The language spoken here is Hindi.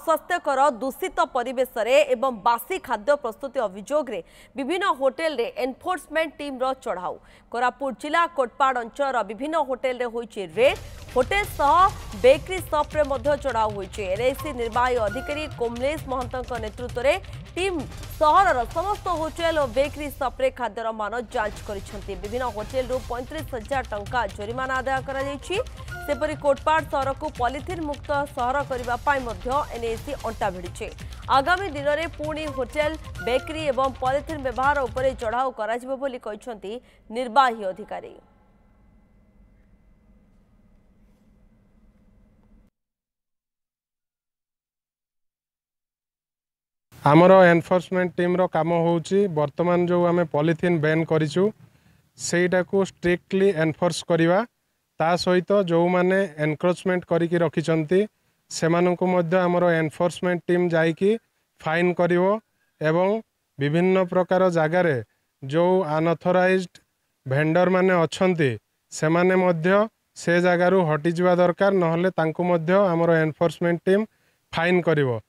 अस्वास्थ्यकर दूषित परिवेश एवं बासी खाद्य प्रस्तुति अभियोग विभिन्न होटेल रे एनफोर्समेंट टीम रो चढ़ाऊ कोरापुट जिला कोटपाड़ अंचल विभिन्न होटेल रे होइचे रेड होटेल सह बेकरी शॉप रे मध्य चढ़ाऊ होइचे। एनआईसी निर्वाही अधिकारी कमलेश महंत नेतृत्व में टीम सहर समस्त होटेल और बेकरी शॉप रे खाद्यर मान जांच करिसेंती। विभिन्न होटेल रु 35,000 टंका जोरिमाना आदाय करा जायछि। सेपरि कोटपाड़ सहर को पॉलिथिन मुक्त सहर करबा पाई मध्य एनआईसी अंटा भिड़िछे। आगामी दिन में पुणी होटेल बेकरी एवं पॉलिथिन व्यवहार उपरे चढ़ाऊ कराजिबो बोली कहिसेंती निर्वाही अधिकारी। आमर एनफोर्समेंट टीम रो काम होउची वर्तमान जो आमे पॉलिथिन बैन करिछु सेटा को स्ट्रिक्टली एनफोर्स करिवा ता सहित जो माने एनक्रोचमेंट करिकि रखिचंती सेमानंकु मध्य आमर एनफोर्समेंट टीम जाइकी फाइन करिवो एवं विभिन्न प्रकार जगार जो अनऑथराइज्ड वेंडर माने अछंती सेमाने मध्य से जगारु हटि जिवा दरकार नहले तांकु मध्य आमर एनफोर्समेंट टीम फाइन करिवो।